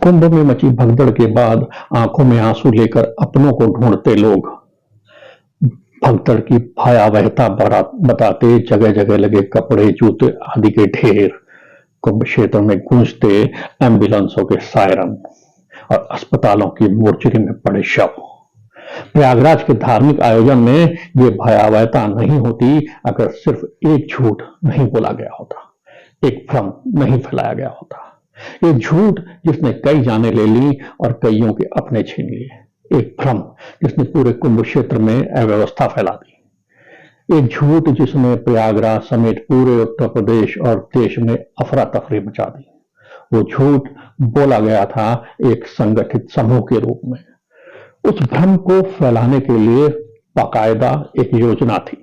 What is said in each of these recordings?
कुंभ में मची भगदड़ के बाद आंखों में आंसू लेकर अपनों को ढूंढते लोग भगदड़ की भयावहता बताते जगह जगह लगे कपड़े जूते आदि के ढेर, कुंभ क्षेत्र में गूंजते एम्बुलेंसों के सायरन और अस्पतालों की मोर्चरी में पड़े शव। प्रयागराज के धार्मिक आयोजन में ये भयावहता नहीं होती अगर सिर्फ एक झूठ नहीं बोला गया होता, एक भ्रम नहीं फैलाया गया होता। ये झूठ जिसने कई जानें ले ली और कईयों के अपने छीन लिए, एक भ्रम जिसने पूरे कुंभ क्षेत्र में अव्यवस्था फैला दी, एक झूठ जिसने प्रयागराज समेत पूरे उत्तर प्रदेश और देश में अफरा तफरी मचा दी। वो झूठ बोला गया था एक संगठित समूह के रूप में। उस भ्रम को फैलाने के लिए बाकायदा एक योजना थी।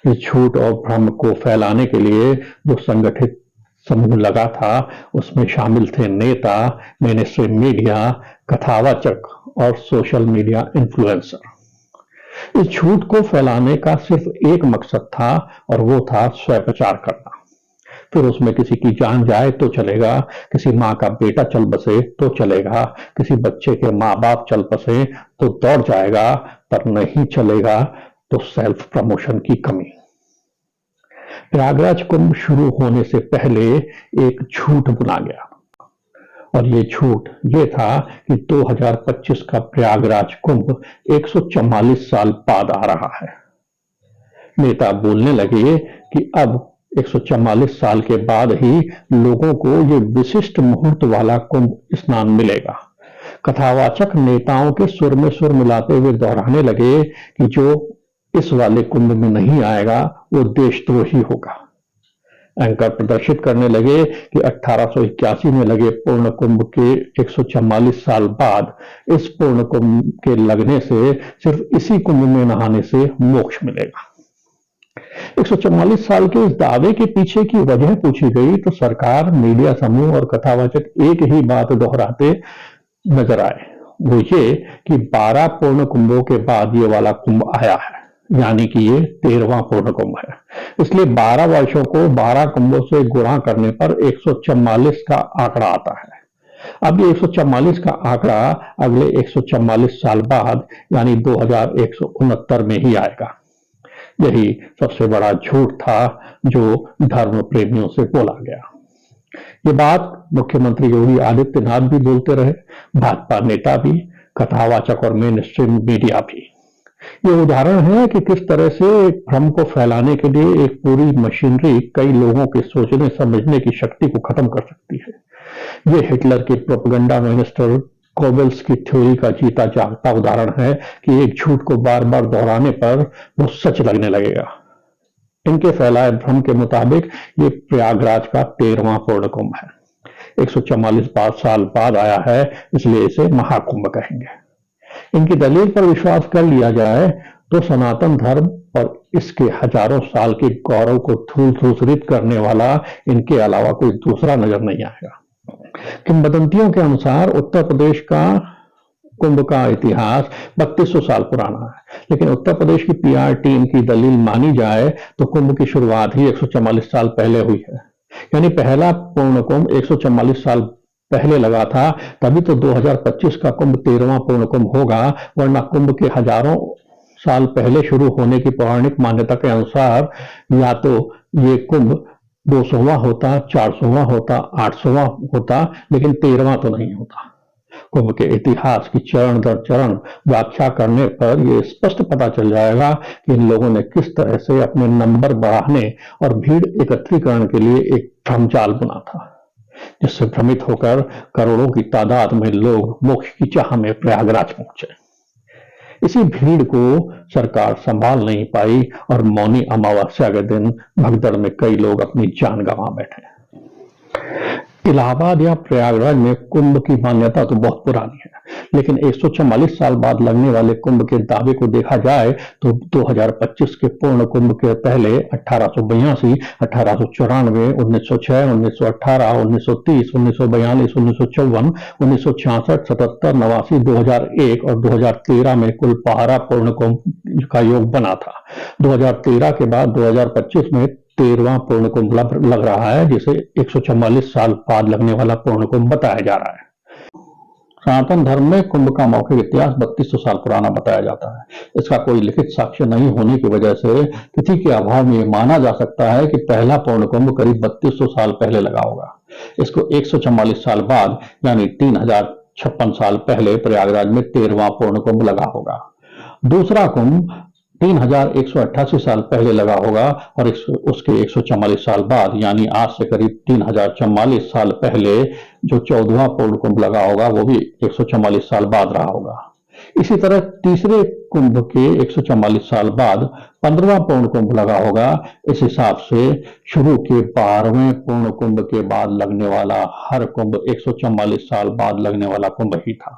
इस झूठ और भ्रम को फैलाने के लिए जो संगठित समूह लगा था उसमें शामिल थे नेता, मेनस्ट्रीम मीडिया, कथावाचक और सोशल मीडिया इन्फ्लुएंसर। इस झूठ को फैलाने का सिर्फ एक मकसद था और वो था स्वप्रचार करना। फिर उसमें किसी की जान जाए तो चलेगा, किसी माँ का बेटा चल बसे तो चलेगा, किसी बच्चे के माँ बाप चल बसे तो दौड़ जाएगा, पर नहीं चलेगा तो सेल्फ प्रमोशन की कमी। प्रयागराज कुंभ शुरू होने से पहले एक झूठ बुना गया और ये झूठ ये था कि 2025 का प्रयागराज कुंभ 144 साल बाद आ रहा है। नेता बोलने लगे कि अब 144 साल के बाद ही लोगों को ये विशिष्ट मुहूर्त वाला कुंभ स्नान मिलेगा। कथावाचक नेताओं के सुर में सुर मिलाते हुए दोहराने लगे कि जो इस वाले कुंभ में नहीं आएगा वो देशद्रोही होगा। एंकर प्रदर्शित करने लगे कि 1881 में लगे पूर्ण कुंभ के 144 साल बाद इस पूर्ण कुंभ के लगने से सिर्फ इसी कुंभ में नहाने से मोक्ष मिलेगा। 144 साल के इस दावे के पीछे की वजह पूछी गई तो सरकार, मीडिया समूह और कथावाचक एक ही बात दोहराते नजर आए, वो ये कि 12 पूर्ण कुंभों के बाद ये वाला कुंभ आया है, यानी कि ये 13वां पूर्ण कुंभ है। इसलिए 12 वर्षों को 12 कुंभों से गुणा करने पर 144 का आंकड़ा आता है। अब ये 144 का आंकड़ा अगले 144 साल बाद यानी 2169 में ही आएगा। यही सबसे बड़ा झूठ था जो धर्म प्रेमियों से बोला गया। ये बात मुख्यमंत्री योगी आदित्यनाथ भी बोलते रहे, भाजपा नेता भी, कथावाचक और मेन स्ट्रीम मीडिया भी। ये उदाहरण है कि किस तरह से एक भ्रम को फैलाने के लिए एक पूरी मशीनरी कई लोगों के सोचने समझने की शक्ति को खत्म कर सकती है। ये हिटलर के प्रोपेगेंडा मिनिस्टर गोबेल्स की थ्योरी का जीता जागता उदाहरण है कि एक झूठ को बार बार दोहराने पर वो सच लगने लगेगा। इनके फैलाए भ्रम के मुताबिक ये प्रयागराज का 13वां पूर्ण कुंभ है। 144 साल बाद आया है, इसलिए इसे महाकुंभ कहेंगे। इनकी दलील पर विश्वास कर लिया जाए तो सनातन धर्म और इसके हजारों साल के गौरव को धूसरित करने वाला इनके अलावा कोई दूसरा नजर नहीं आएगा। किंवदंतियों के अनुसार उत्तर प्रदेश का कुंभ का इतिहास 3200 साल पुराना है, लेकिन उत्तर प्रदेश की पीआर टीम की दलील मानी जाए तो कुंभ की शुरुआत ही 144 साल पहले हुई है। यानी पहला पूर्ण कुंभ 144 साल पहले लगा था, तभी तो 2025 का कुंभ 13वां पूर्ण कुंभ होगा, वरना कुंभ के हजारों साल पहले शुरू होने की पौराणिक मान्यता के अनुसार या तो ये कुंभ 200वां होता, 400वां होता, 800वां होता, लेकिन 13वां तो नहीं होता। कुंभ के इतिहास की चरण दर चरण व्याख्या करने पर यह स्पष्ट पता चल जाएगा कि इन लोगों ने किस तरह से अपने नंबर बढ़ाने और भीड़ एकत्रीकरण के लिए एक भ्रमजाल बुना था, जिससे भ्रमित होकर करोड़ों की तादाद में लोग मोक्ष की चाह में प्रयागराज पहुंचे। इसी भीड़ को सरकार संभाल नहीं पाई और मौनी अमावस्या के दिन भगदड़ में कई लोग अपनी जान गंवा बैठे। इलाहाबाद या प्रयागराज में कुंभ की मान्यता तो बहुत पुरानी है, लेकिन 144 साल बाद लगने वाले कुंभ के दावे को देखा जाए तो 2025 के पूर्ण कुंभ के पहले 1882, 1894, 1906, 1918, 1930, 1942, 1954, 1966, 77, 89, 2001 और 2013 में कुल 12 पूर्ण कुंभ का योग बना था। 2013 के बाद 2025 में 13वां पूर्ण कुंभ लग रहा है, जिसे 144 साल बाद लगने वाला पूर्ण कुंभ बताया जा रहा है। सनातन धर्म में कुंभ का मौखिक इतिहास 3200 साल पुराना बताया जाता है। इसका कोई लिखित साक्ष्य नहीं होने की वजह से तिथि के अभाव में माना जा सकता है कि पहला पूर्ण कुंभ करीब 3200 साल पहले लगा होगा। इसको 144 साल बाद यानी 3056 साल पहले प्रयागराज में 13वां पूर्ण कुंभ लगा होगा। दूसरा कुंभ 3188 साल पहले लगा होगा और उसके 144 साल बाद यानी आज से करीब 3044 साल पहले जो 14वां पूर्ण कुंभ लगा होगा वो भी 144 साल बाद रहा होगा। इसी तरह तीसरे कुंभ के 144 साल बाद 15वां पूर्ण कुंभ लगा होगा। इस हिसाब से शुरू के 12वें पूर्ण कुंभ के बाद लगने वाला हर कुंभ 144 साल बाद लगने वाला कुंभ ही था।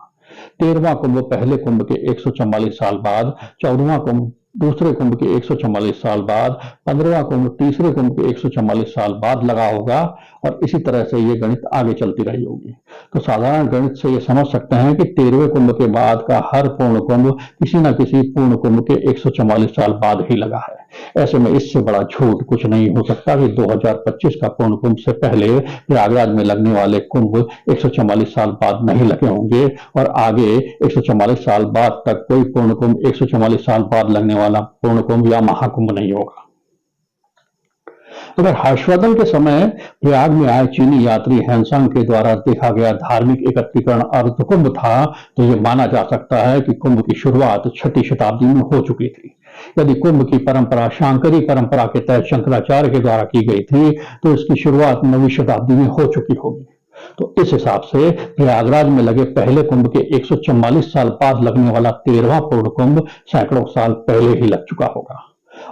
13वां कुंभ पहले कुंभ के 144 साल बाद, 14वां कुंभ दूसरे कुंभ के 144 साल बाद, 15वां कुंभ तीसरे कुंभ के 144 साल बाद लगा होगा और इसी तरह से ये गणित आगे चलती रही होगी। तो साधारण गणित से ये समझ सकते हैं कि 13वें कुंभ के बाद का हर पूर्ण कुंभ किसी न किसी पूर्ण कुंभ के 144 साल बाद ही लगा है। ऐसे में इससे बड़ा झूठ कुछ नहीं हो सकता कि 2025 का पूर्ण कुंभ से पहले प्रयागराज में लगने वाले कुंभ 144 साल बाद नहीं लगे होंगे और आगे 144 साल बाद तक कोई पूर्ण कुंभ 144 साल बाद लगने वाला पूर्ण कुंभ या महाकुंभ नहीं होगा। अगर हर्षवर्धन के समय प्रयाग में आए चीनी यात्री हैंसांग के द्वारा देखा गया धार्मिक एकत्रीकरण अर्ध कुंभ था तो यह माना जा सकता है कि कुंभ की शुरुआत 6ठी शताब्दी में हो चुकी थी। यदि कुंभ की परंपरा शांकरी परंपरा के तहत शंकराचार्य के द्वारा की गई थी तो इसकी शुरुआत 9वीं शताब्दी में हो चुकी होगी। तो इस हिसाब से प्रयागराज में लगे पहले कुंभ के 144 साल बाद लगने वाला 13वां पूर्ण कुंभ सैकड़ों साल पहले ही लग चुका होगा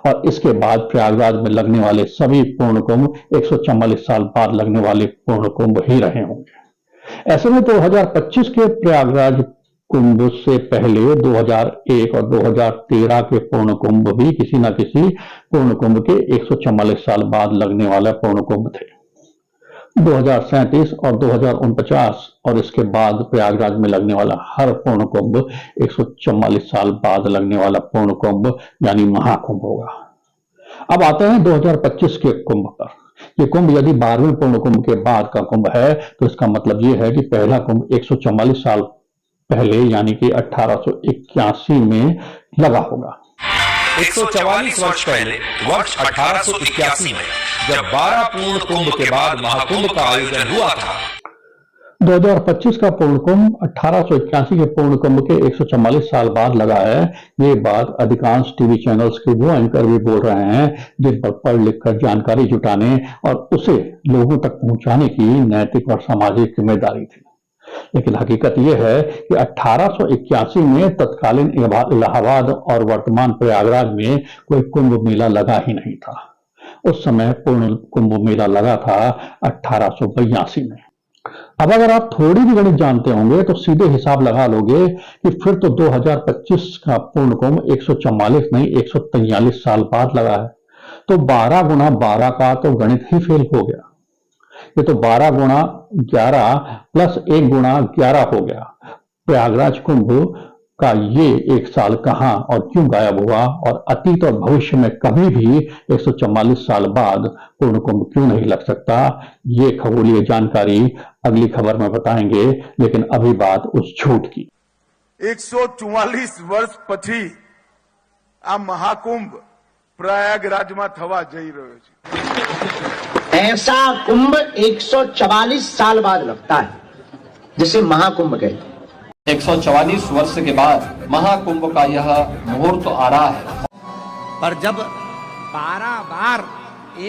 और इसके बाद प्रयागराज में लगने वाले सभी पूर्ण कुंभ 144 साल बाद लगने वाले पूर्ण कुंभ ही रहे होंगे। ऐसे में 2025 के प्रयागराज कुंभ से पहले 2001 और 2013 के पूर्ण कुंभ भी किसी न किसी पूर्ण कुंभ के 144 साल बाद लगने वाला पूर्ण कुंभ थे। 2037 और 2049 और इसके बाद प्रयागराज में लगने वाला हर पूर्ण कुंभ 144 साल बाद लगने वाला पूर्ण कुंभ यानी महाकुंभ होगा। अब आते हैं 2025 के कुंभ पर। ये कुंभ यदि 12वें पूर्ण कुंभ के बाद का कुंभ है तो इसका मतलब ये है कि पहला कुंभ 144 साल पहले यानी कि 1881 में लगा होगा। 144 वर्ष पहले वर्ष 1881 में जब 12 पूर्ण कुंभ के बाद महाकुंभ का आयोजन हुआ था। 2025 का पूर्ण कुंभ 1881 के पूर्ण कुंभ के 144 साल बाद लगा है। ये बात अधिकांश टीवी चैनल्स के वो एंकर भी बोल रहे हैं जिन पर पढ़ लिख कर जानकारी जुटाने और उसे लोगों तक पहुंचाने की नैतिक और सामाजिक जिम्मेदारी थी। लेकिन हकीकत यह है कि 1881 में तत्कालीन इलाहाबाद और वर्तमान प्रयागराज में कोई कुंभ मेला लगा ही नहीं था। उस समय पूर्ण कुंभ मेला लगा था 1882 में। अब अगर आप थोड़ी भी गणित जानते होंगे तो सीधे हिसाब लगा लोगे कि फिर तो 2025 का पूर्ण कुंभ 144 नहीं 143 साल बाद लगा है। तो 12 गुना 12 का तो गणित ही फेल हो गया। ये तो 12 गुना 11 प्लस 1 गुना 11 हो गया। प्रयागराज कुंभ का ये एक साल कहां और क्यों गायब हुआ और अतीत और भविष्य में कभी भी 144 साल बाद पूर्ण कुंभ क्यों नहीं लग सकता, ये खगोलीय जानकारी अगली खबर में बताएंगे। लेकिन अभी बात उस झूठ की। 144 વર્ષ પછી આ મહાકુંભ પ્રયાગરાજમાં થવા જઈ રહ્યો છે। ऐसा कुंभ 144 साल बाद लगता है जिसे महाकुंभ कहते हैं। 144 वर्ष के बाद महाकुंभ का यह मुहूर्त आ रहा है। पर जब 12 बार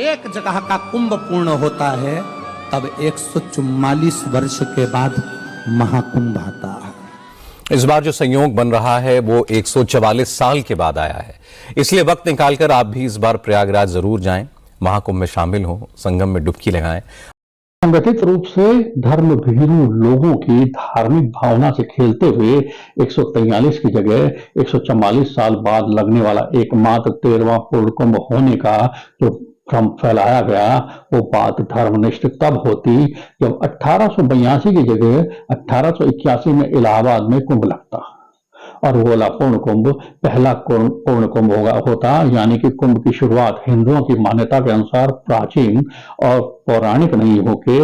एक जगह का कुंभ पूर्ण होता है तब 144 वर्ष के बाद महाकुंभ आता है। इस बार जो संयोग बन रहा है वो 144 साल के बाद आया है, इसलिए वक्त निकालकर आप भी इस बार प्रयागराज जरूर जाएं, महाकुंभ में शामिल हो, संगम में डुबकी लगाएं। संगठित रूप से धर्म भीरू लोगों की धार्मिक भावना से खेलते हुए 143 की जगह 144 साल बाद लगने वाला एकमात्र 13वां पूर्ण कुंभ होने का जो भ्रम फैलाया गया, वो बात धर्मनिष्ठ तब होती जब 1882 की जगह 1881 में इलाहाबाद में कुंभ लगता और वो वाला पूर्ण कुंभ पहला पूर्ण कुंभ होता, यानी कि कुंभ की शुरुआत हिंदुओं की मान्यता के अनुसार प्राचीन और पौराणिक नहीं होके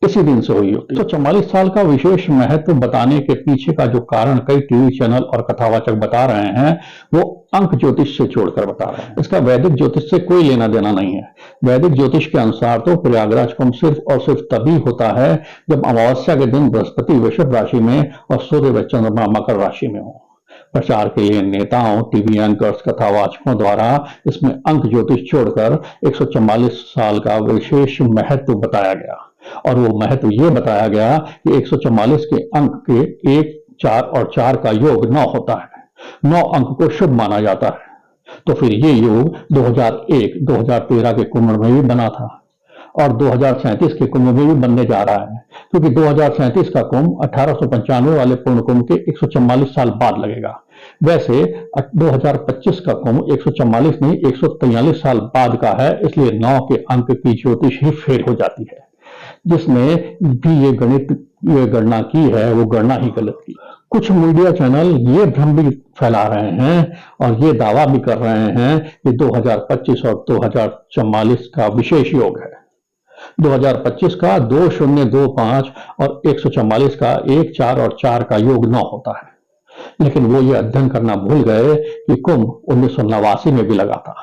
इसी दिन से हुई होती है। तो 44 साल का विशेष महत्व बताने के पीछे का जो कारण कई टीवी चैनल और कथावाचक बता रहे हैं वो अंक ज्योतिष से जोड़कर बता रहे हैं। इसका वैदिक ज्योतिष से कोई लेना देना नहीं है। वैदिक ज्योतिष के अनुसार तो प्रयागराज कुंभ सिर्फ और सिर्फ तभी होता है जब अमावस्या के दिन बृहस्पति वृषभ राशि में और सूर्य व चंद्रमा मकर राशि में हो। प्रचार के लिए नेताओं, टीवी एंकर्स, कथावाचकों द्वारा इसमें अंक ज्योतिष छोड़कर 144 साल का विशेष महत्व बताया गया और वो महत्व ये बताया गया कि 144 के अंक के 1, 4 और 4 का योग 9 होता है। 9 अंक को शुभ माना जाता है। तो फिर ये योग 2001, 2013 के कुंभ में भी बना था और 2037 के कुंभ में भी बनने जा रहा है, क्योंकि 2037 का कुंभ 1895 वाले पूर्ण कुंभ के 144 साल बाद लगेगा। वैसे 2025 का कुंभ 144 नहीं 143 साल बाद का है, इसलिए 9 के अंक की ज्योतिष ही फेल हो जाती है। जिसने भी ये गणना की है वो गणना ही गलत की। कुछ मीडिया चैनल ये भ्रम भी फैला रहे हैं और ये दावा भी कर रहे हैं कि 2025 और 2044 का विशेष योग है। 2025 का 2025 और 144 का 1, 4 और 4 का योग 9 होता है। लेकिन वो ये अध्ययन करना भूल गए कि कुंभ 1989 में भी लगा था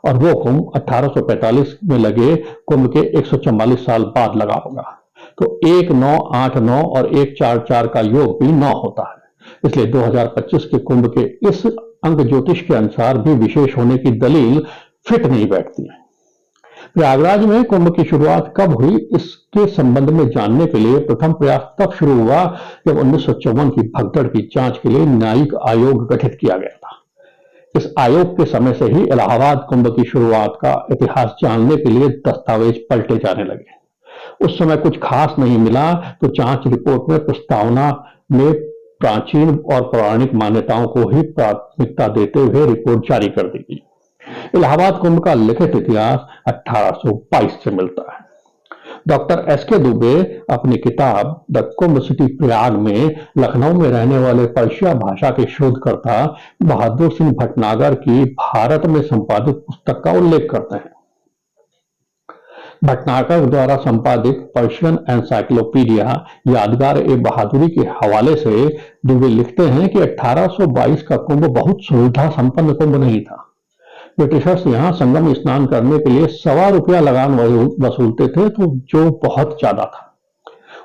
और वो कुंभ 1845 में लगे कुंभ के 144 साल बाद लगा होगा। तो 1, 9, 8, 9 और 1, 4, 4 का योग भी 9 होता है। इसलिए 2025 के कुंभ के इस अंक ज्योतिष के अनुसार भी विशेष होने की दलील फिट नहीं बैठती है। प्रयागराज में कुंभ की शुरुआत कब हुई इसके संबंध में जानने के लिए प्रथम प्रयास तब शुरू हुआ जब 1954 की भगदड़ की जांच के लिए न्यायिक आयोग गठित किया गया था। इस आयोग के समय से ही इलाहाबाद कुंभ की शुरुआत का इतिहास जानने के लिए दस्तावेज पलटे जाने लगे। उस समय कुछ खास नहीं मिला तो जांच रिपोर्ट में प्रस्तावना में प्राचीन और पौराणिक मान्यताओं को ही प्राथमिकता देते हुए रिपोर्ट जारी कर दी गई। इलाहाबाद कुंभ का लिखित इतिहास 1822 से मिलता है। डॉक्टर एसके दुबे अपनी किताब द कुंभ सिटी प्रयाग में लखनऊ में रहने वाले पर्शिया भाषा के शोधकर्ता बहादुर सिंह भटनागर की भारत में संपादित पुस्तक का उल्लेख करते हैं। भटनागर द्वारा संपादित पर्शियन एनसाइक्लोपीडिया यादगार ए बहादुरी के हवाले से दुबे लिखते हैं कि 1822 का कुंभ बहुत सुविधा संपन्न कुंभ नहीं था। ब्रिटिशर्स यहाँ संगम स्नान करने के लिए ₹1.25 लगान वसूलते थे, तो जो बहुत ज्यादा था।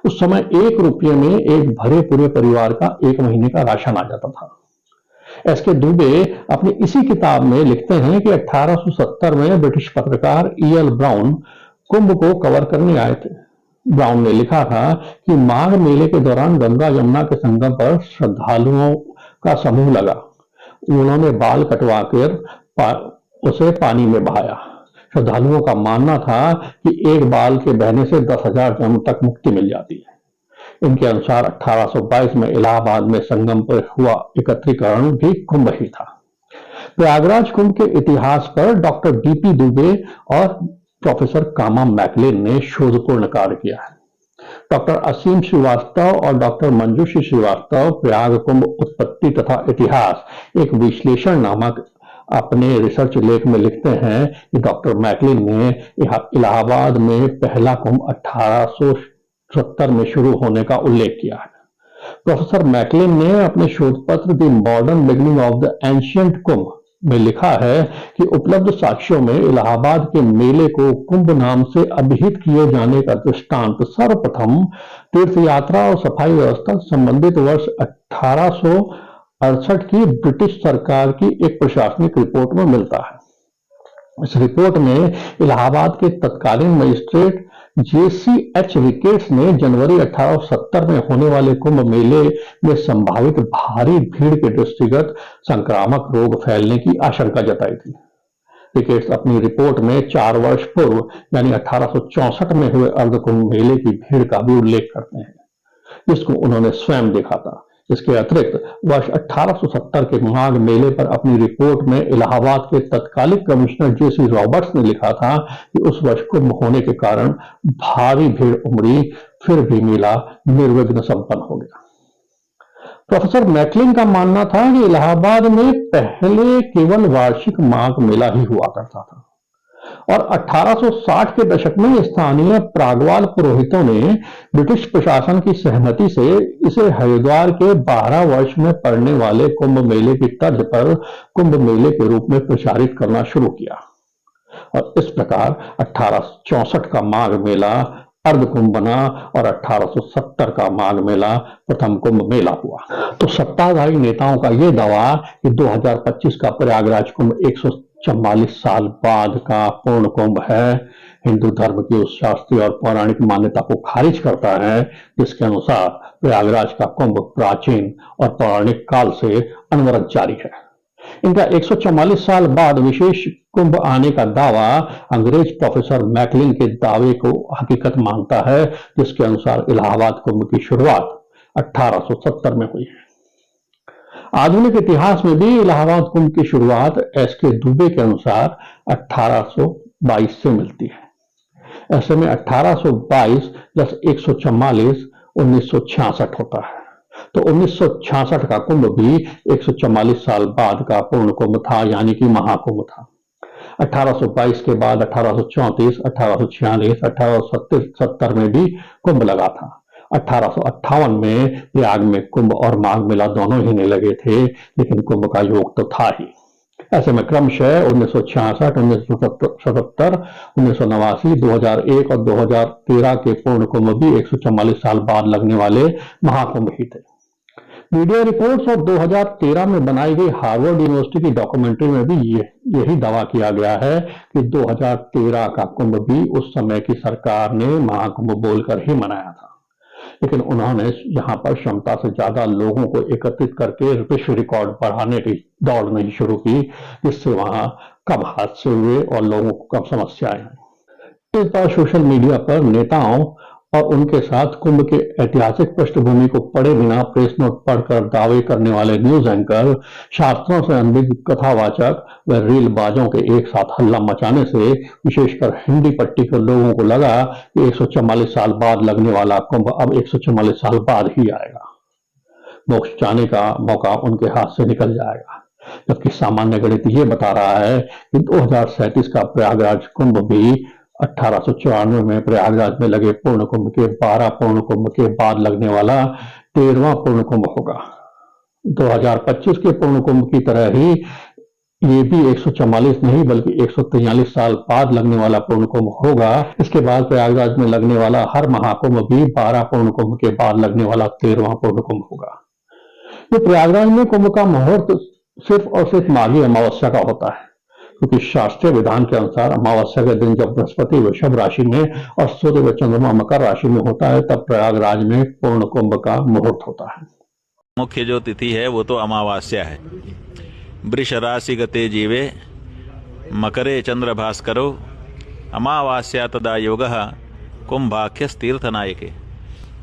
उस समय 1 रुपये में एक भरे पूरे परिवार का 1 महीने का राशन आ जाता था। एसके दुबे अपनी इसी किताब में लिखते हैं कि 1870 में ब्रिटिश पत्रकार E.L. ब्राउन कुंभ को कवर करने आए थे। ब्राउन ने लिखा था कि माघ मेले के दौरान गंगा यमुना के संगम पर श्रद्धालुओं का समूह लगा। उन्होंने बाल कटवाकर उसे पानी में बहाया। श्रद्धालुओं का मानना था कि एक बाल के बहने से 10,000 जन्म तक मुक्ति मिल जाती है। इनके अनुसार 1822 में इलाहाबाद में संगम पर हुआ एकत्रीकरण भी कुंभ ही था। प्रयागराज कुंभ के इतिहास पर डॉक्टर D.P. दुबे और प्रोफेसर कामा मैकलिन ने शोधपूर्ण कार्य किया है। डॉक्टर असीम श्रीवास्तव और डॉक्टर मंजूश्री श्रीवास्तव प्रयाग कुंभ उत्पत्ति तथा इतिहास एक विश्लेषण नामक अपने रिसर्च लेख में लिखते हैं कि डॉक्टर मैकलिन ने इलाहाबाद में पहला कुंभ 1870 में शुरू होने का उल्लेख किया है। प्रोफेसर मैकलिन ने अपने शोध पत्र the modern beginning of the ancient Kumbh में लिखा है कि उपलब्ध साक्ष्यों में इलाहाबाद के मेले को कुंभ नाम से अभिहित किए जाने का दृष्टांत सर्वप्रथम तीर्थ यात्रा और सफाई व्यवस्था संबंधित वर्ष 1868 की ब्रिटिश सरकार की एक प्रशासनिक रिपोर्ट में मिलता है। इस रिपोर्ट में इलाहाबाद के तत्कालीन मजिस्ट्रेट JCH रिकेट्स ने जनवरी 1870 में होने वाले कुंभ मेले में संभावित भारी भीड़ के दृष्टिगत संक्रामक रोग फैलने की आशंका जताई थी। रिकेट्स अपनी रिपोर्ट में 4 वर्ष पूर्व यानी 1864 में हुए अर्धकुंभ मेले की भीड़ का भी उल्लेख करते हैं, जिसको उन्होंने स्वयं देखा था। इसके अतिरिक्त वर्ष 1870 के माघ मेले पर अपनी रिपोर्ट में इलाहाबाद के तत्कालिक कमिश्नर JC रॉबर्ट्स ने लिखा था कि उस वर्ष कुंभ होने के कारण भारी भीड़ उमड़ी, फिर भी मेला निर्विघ्न संपन्न हो गया। प्रोफेसर मैकलिन का मानना था कि इलाहाबाद में पहले केवल वार्षिक माघ मेला ही हुआ करता था और 1860 के दशक में स्थानीय प्रागवाल पुरोहितों ने ब्रिटिश प्रशासन की सहमति से इसे हरिद्वार के 12 वर्ष में पड़ने वाले कुंभ मेले की तर्ज पर कुंभ मेले के रूप में प्रचारित करना शुरू किया और इस प्रकार 1864 का माघ मेला अर्ध कुंभ बना और 1870 का माघ मेला प्रथम कुंभ मेला हुआ। तो सत्ताधारी नेताओं का यह दावा कि 2025 का प्रयागराज कुंभ 144 साल बाद का पूर्ण कुंभ है, हिंदू धर्म की उस शास्त्रीय और पौराणिक मान्यता को खारिज करता है जिसके अनुसार प्रयागराज का कुंभ प्राचीन और पौराणिक काल से अनवरत जारी है। इनका 144 साल बाद विशेष कुंभ आने का दावा अंग्रेज प्रोफेसर मैकलिन के दावे को हकीकत मानता है, जिसके अनुसार इलाहाबाद कुंभ की शुरुआत 1870 में हुई है। आधुनिक इतिहास में भी इलाहाबाद कुंभ की शुरुआत एस.के. दुबे के अनुसार 1822 से मिलती है। ऐसे में 1822 + 144 1966 होता है। तो 1966 का कुंभ भी 144 साल बाद का पूर्ण कुंभ था, यानी कि महाकुंभ था। 1822 के बाद 1834, 1846, 1870 में भी कुंभ लगा था। 1858 में प्रयाग में कुंभ और माघ मेला दोनों ही नहीं लगे थे, लेकिन कुंभ का योग तो था ही। ऐसे में क्रमशः 1966, 1977, 1989, 2001 और 2013 के पूर्ण कुंभ भी 144 साल बाद लगने वाले महाकुंभ ही थे। मीडिया रिपोर्ट्स और 2013 में बनाई गई हार्वर्ड यूनिवर्सिटी की डॉक्यूमेंट्री में भी यही दावा किया गया है कि 2013 का कुंभ भी उस समय की सरकार ने महाकुंभ बोलकर ही मनाया था, लेकिन उन्होंने यहां पर क्षमता से ज्यादा लोगों को एकत्रित करके विश्व रिकॉर्ड बढ़ाने की दौड़ नहीं शुरू की, जिससे वहां कम हादसे हुए और लोगों को कम समस्याएं आई। इस बार सोशल मीडिया पर नेताओं और उनके साथ कुंभ के ऐतिहासिक पृष्ठभूमि को पढ़े बिना प्रेस नोट पढ़कर दावे करने वाले न्यूज एंकर, शास्त्रों से अनभिज्ञ कथावाचक व रीलबाजों के एक साथ हल्ला मचाने से विशेषकर हिंदी पट्टी के लोगों को लगा कि 144 साल बाद लगने वाला कुंभ अब 144 साल बाद ही आएगा। मोक्ष जाने का मौका उनके हाथ से निकल जाएगा, जबकि सामान्य गणित ये बता रहा है कि 2037 का प्रयागराज कुंभ भी 1894 में प्रयागराज में लगे पूर्ण कुंभ के 12 पूर्ण कुंभ के बाद लगने वाला 13वां पूर्ण कुंभ होगा। 2025 के पूर्ण कुंभ की तरह ही ये भी 144 नहीं बल्कि 143 साल बाद लगने वाला पूर्ण कुंभ होगा। इसके बाद प्रयागराज में लगने वाला हर महाकुंभ भी 12 पूर्ण कुंभ के बाद लगने वाला 13वां पूर्ण कुंभ होगा। तो प्रयागराज में कुंभ का मुहूर्त सिर्फ और सिर्फ माघी अमावस्या का होता है, क्योंकि शास्त्रीय विधान के अनुसार अमावस्या के दिन जब बृहस्पति वृषभ राशि में और सूर्य व चंद्रमा मकर राशि में होता है, तब प्रयागराज में पूर्ण कुंभ का मुहूर्त होता है। मुख्य जो तिथि है वो तो अमावास्या है। वृष राशि गते जीवे मकरे चंद्र भास्करो अमावास्या तदा योगः कुंभाख्यस तीर्थनायके।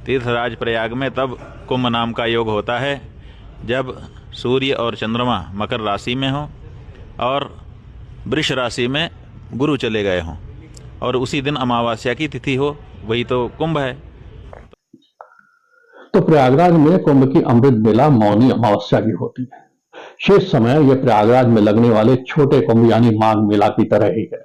तीर्थराज प्रयाग में तब कुंभ नाम का योग होता है जब सूर्य और चंद्रमा मकर राशि में हो और वृष राशि में गुरु चले गए हों और उसी दिन अमावस्या की तिथि हो, वही तो कुंभ है। तो प्रयागराज में कुंभ की अमृत बेला मौनी अमावस्या की होती है। शेष समय यह प्रयागराज में लगने वाले छोटे कुंभ यानी माघ मेला की तरह ही है।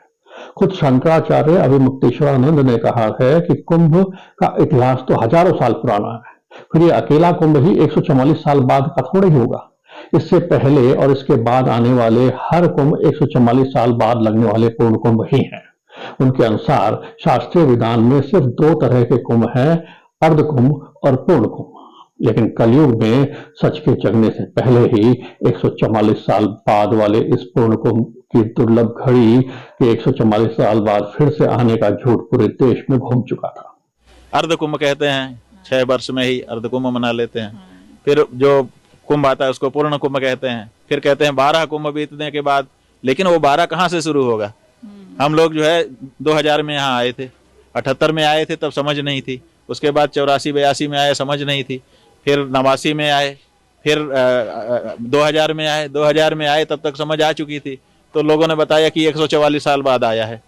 खुद शंकराचार्य अभिमुक्तेश्वरानंद ने कहा है कि कुंभ का इतिहास तो हजारों साल पुराना है, फिर यह अकेला कुंभ ही 144 साल बाद का थोड़ा ही होगा। इससे पहले और इसके बाद आने वाले हर कुंभ 144 साल बाद लगने वाले पूर्ण कुंभ ही हैं। उनके अनुसार शास्त्रीय विधान में सिर्फ 2 तरह के कुंभ हैं, अर्ध कुंभ और पूर्ण कुंभ। लेकिन कलयुग में सच के जगने से पहले ही 144 साल बाद वाले इस पूर्ण कुंभ की दुर्लभ घड़ी के 144 साल बाद फिर से आने का झूठ पूरे देश में घूम चुका था। अर्ध कुंभ कहते हैं, 6 वर्ष में ही अर्ध कुंभ मना लेते हैं। फिर जो कुंभ आता है उसको पूर्ण कुंभ कहते हैं। फिर कहते हैं 12 कुंभ बीतने के बाद, लेकिन वो 12 कहाँ से शुरू होगा? हम लोग जो है 2000 में यहाँ आए थे, 78 में आए थे, तब समझ नहीं थी। उसके बाद 84-82 में आए, समझ नहीं थी। फिर 89 में आए, फिर 2000 में आए, 2000 में आए तब तक समझ आ चुकी थी। तो लोगों ने बताया कि 144 साल बाद आया है।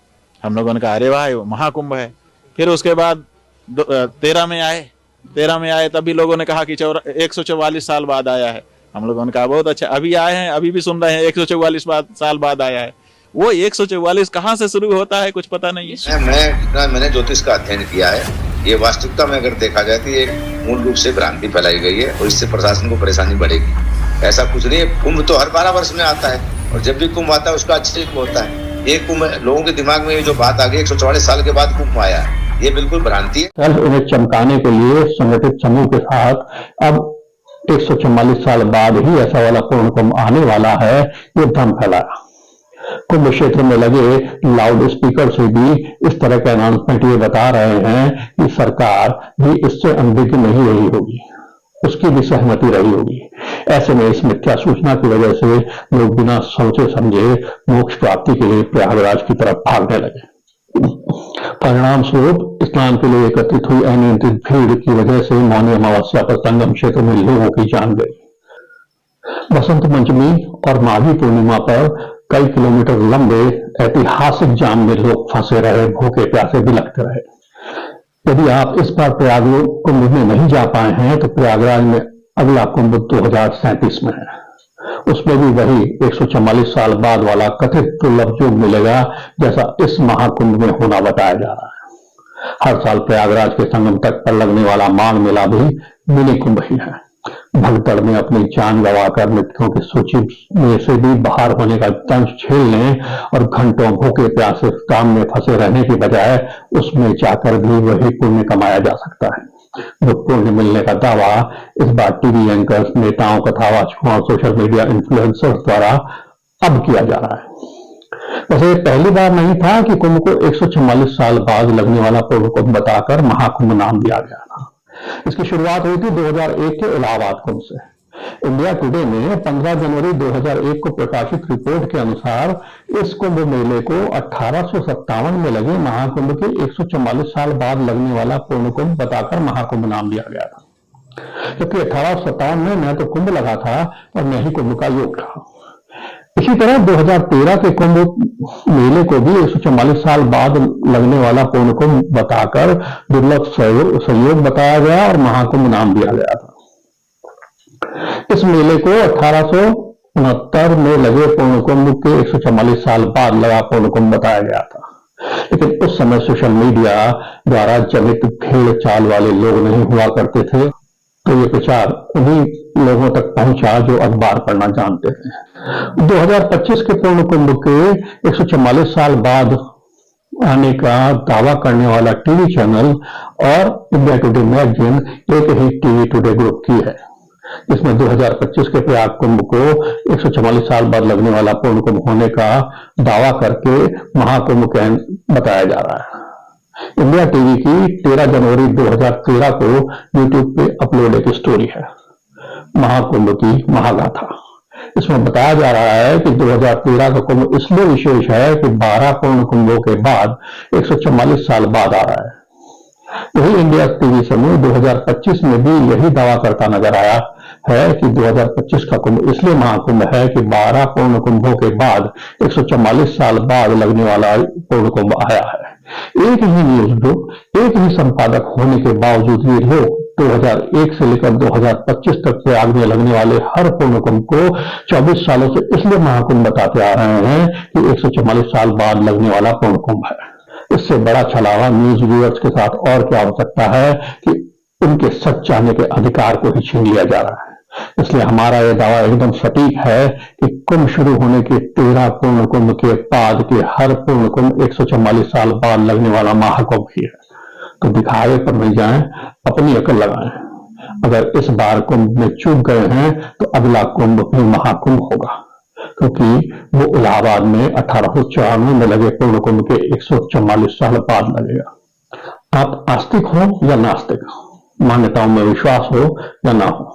हम लोगों ने कहा अरे वाह, वो महाकुंभ है। फिर उसके बाद 13 में आए, 13 में आए, तब भी लोगों ने कहा कि 144 साल बाद आया है। हम लोगों ने कहा बहुत अच्छा। अभी आए हैं, अभी भी सुन रहे हैं 144 साल बाद आया है। वो 144 कहाँ से शुरू होता है कुछ पता नहीं है। मैंने ज्योतिष का अध्ययन किया है, ये वास्तविकता में अगर देखा जाए तो ये मूल रूप से भ्रांति फैलाई गई है और इससे प्रशासन को परेशानी बढ़ेगी। ऐसा कुछ नहीं है। कुंभ तो हर 12 वर्ष में आता है और जब भी कुंभ आता है उसका आश्चर्य होता है। ये कुंभ लोगों के दिमाग में जो बात आ गई 144 साल के बाद कुंभ आया है, ये बिल्कुल भ्रांति है। कल उन्हें चमकाने के लिए संगठित समूह के साथ अब 144 साल बाद ही ऐसा वाला पूर्ण कुंभ आने वाला है, ये भ्रम फैलाया। कुंभ क्षेत्र में लगे लाउड स्पीकर से भी इस तरह के अनाउंसमेंट ये बता रहे हैं कि सरकार भी इससे अनभिज्ञ नहीं रही होगी, उसकी भी सहमति रही होगी। ऐसे में इस मिथ्या सूचना की वजह से लोग बिना सोचे समझे मोक्ष प्राप्ति के लिए प्रयागराज की तरफ भागने लगे। परिणाम स्वरूप स्नान के लिए एकत्रित हुई अनियंत्रित भीड़ की वजह से मौनी अमावस्या पर संगम क्षेत्र में लोगों की जान गई। बसंत पंचमी और माघी पूर्णिमा पर कई किलोमीटर लंबे ऐतिहासिक जाम में लोग फंसे रहे, भूखे प्यासे बिलखते रहे। यदि आप इस बार प्रयाग कुंभ में नहीं जा पाए हैं तो प्रयागराज में अगला कुंभ 2037 में है। उसमें भी वही 144 साल बाद वाला कथित दुर्लभ योग मिलेगा जैसा इस महाकुंभ में होना बताया जा रहा है। हर साल प्रयागराज के संगम तट पर लगने वाला माघ मेला भी मिनी कुंभ ही है। भगदड़ में अपनी जान गंवाकर मृतकों की सूची में से भी बाहर होने का दंश झेलने और घंटों भूखे प्यासे काम में फंसे रहने की बजाय उसमें जाकर भी वही पुण्य कमाया जा सकता है। जो पुण्य मिलने का दावा इस बार टीवी एंकर्स, नेताओं, कथावाचकों और सोशल मीडिया इन्फ्लुएंसर्स द्वारा अब किया जा रहा है। वैसे पहली बार नहीं था कि कुंभ को 144 साल बाद लगने वाला पूर्ण कुंभ बताकर महाकुंभ नाम दिया गया था। इसकी शुरुआत हुई थी 2001 के इलाहाबाद कुंभ से। इंडिया टुडे में 15 जनवरी 2001 को प्रकाशित रिपोर्ट के अनुसार इस कुंभ मेले को 1857 में लगे महाकुंभ के 144 साल बाद लगने वाला पूर्ण कुंभ बताकर महाकुंभ नाम दिया गया था, क्योंकि 1857 में न तो कुंभ लगा था और न ही कुंभ का योग था। इसी तरह 2013 के कुंभ मेले को भी 144 साल बाद लगने वाला पूर्ण कुंभ बताकर दुर्लभ संयोग बताया गया और महाकुंभ नाम दिया गया था। इस मेले को 1869 में लगे पूर्ण कुंभ के 144 साल बाद लगा पूर्ण कुंभ बताया गया था, लेकिन उस समय सोशल मीडिया द्वारा जनित भीड़ चाल वाले लोग नहीं हुआ करते थे, तो ये प्रचार उन्हीं लोगों तक पहुंचा जो अखबार पढ़ना जानते थे। 2025 के पूर्ण कुंभ के 144 साल बाद आने का दावा करने वाला टीवी चैनल और इंडिया टुडे मैगजीन एक ही टीवी टुडे ग्रुप की है, जिसमें 2025 के प्रयाग कुंभ को 144 साल बाद लगने वाला पूर्ण कुंभ होने का दावा करके महाकुंभ बताया जा रहा है। इंडिया टीवी की 13 जनवरी 2013 को यूट्यूब पे अपलोड एक स्टोरी है, महाकुंभ की महागाथा। इसमें बताया जा रहा है कि 2013 का कुंभ इसलिए विशेष है कि 12 पूर्ण कुंभों के बाद 144 साल बाद आ रहा है। वही इंडिया टीवी समूह 2025 में भी यही दावा करता नजर आया है कि 2025 का कुंभ इसलिए महाकुंभ है कि 12 पूर्ण कुंभों के बाद 144 साल बाद लगने वाला पूर्ण कुंभ आया है। एक ही न्यूज ग्रुप, एक ही संपादक होने के बावजूद ये लोग 2001 से लेकर 2025 तक प्रयाग में लगने वाले हर पूर्ण कुंभ को 24 सालों से इसलिए महाकुंभ बताते आ रहे हैं कि 144 साल बाद लगने वाला पूर्ण कुंभ है। इससे बड़ा छलावा न्यूज व्यूअर्स के साथ और क्या हो सकता है कि उनके सच जानने के अधिकार को ही छीन लिया जा रहा है। इसलिए हमारा यह दावा एकदम सटीक है कि कुंभ शुरू होने के 13 पूर्ण कुंभ के बाद के हर पूर्ण कुंभ 144 साल बाद लगने वाला महाकुंभ ही है। तो दिखावे पर नहीं जाएं, अपनी अकल लगाएं। अगर इस बार कुंभ में चूक गए हैं तो अगला कुंभ भी महाकुंभ होगा, क्योंकि वो इलाहाबाद में 1894 में लगे पूर्ण कुंभ के 144 साल बाद लगेगा। आप आस्तिक हो या नास्तिक, मान्यताओं में विश्वास हो या ना हो,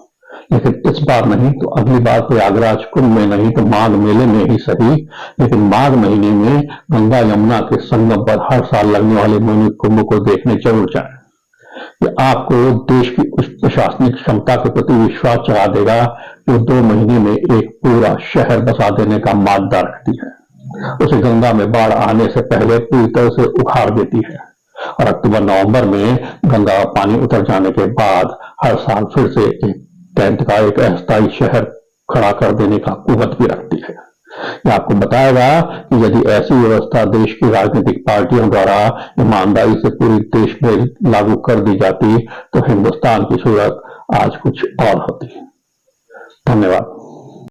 लेकिन इस बार नहीं तो अगली बार प्रयागराज कुंभ में नहीं तो माघ मेले में ही सही, लेकिन माघ महीने में गंगा यमुना के संगम पर हर साल लगने वाले मोनी कुंभ को देखने जरूर जाएं। ये आपको देश की उस प्रशासनिक क्षमता के प्रति विश्वास जगा देगा जो 2 महीने में एक पूरा शहर बसा देने का मादा रखती है। उसे गंगा में बाढ़ आने से पहले पूरी तरह से उखाड़ देती है और अक्टूबर-नवंबर में गंगा का पानी उतर जाने के बाद हर साल फिर से एक टेंट का एक अस्थायी शहर खड़ा कर देने का कुवत भी रखती है। ये आपको बताएगा कि यदि ऐसी व्यवस्था देश की राजनीतिक पार्टियों द्वारा ईमानदारी से पूरे देश में लागू कर दी जाती तो हिंदुस्तान की सूरत आज कुछ और होती। धन्यवाद।